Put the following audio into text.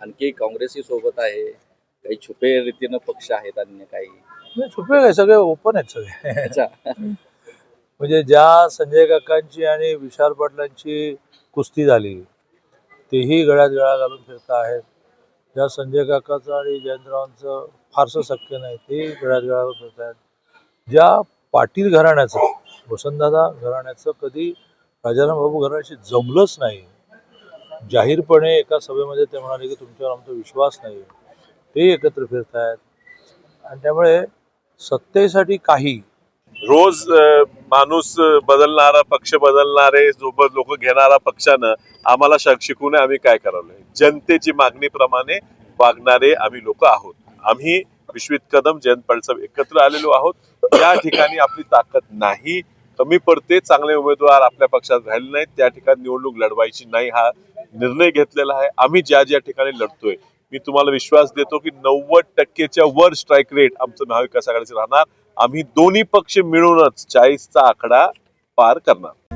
आणखी काँग्रेसही सोबत आहे, काही छुपे रीतीनं पक्ष आहेत, अन्य काही. नाही, छुपे काय, सगळे ओपन आहेत सगळे. अच्छा. म्हणजे ज्या संजय काकांची आणि विशाल पाटलांची कुस्ती झाली तेही गळ्यात गळा घालून फिरत आहेत. ज्या संजय काकाचं आणि जयंतरावांचं फारसं शक्य नाही ते गळ्यात गळा घालून फिरत आहेत. ज्या पाटील घराण्याचं, वसंतदादा घराण्याचं कधी राजाराम बाबू घराण्याशी जमलंच नाही, जाहीरपणे एका सभेमध्ये ते म्हणाले की तुमच्यावर आमचा विश्वास नाही, ते एकत्र फिरत आहेत. आणि त्यामुळे सत्तेसाठी काही रोज माणूस बदलणारा, पक्ष बदलणारे सोबत लोक घेणारा पक्षानं आम्हाला शिकवू नये आम्ही काय करावं. जनतेची मागणीप्रमाणे वागणारे आम्ही लोक आहोत. आम्ही विश्वित कदम, जयंत पाटील एकत्र आलेलो आहोत. या ठिकाणी आपली ताकद नाही, कमी पडते, चांगले उमेदवार आपल्या पक्षात राहिले नाहीत, त्या ठिकाणी निवडणूक लढवायची नाही हा निर्णय घेतलेला आहे. आम्ही ज्या ज्या ठिकाणी लढतोय, मी तुम्हाला विश्वास देतो की 90% वर स्ट्राईक रेट आमचं महाविकास आघाडीचं राहणार. आम्ही दोन्ही पक्ष मिळूनच 40चा आकडा पार करणार.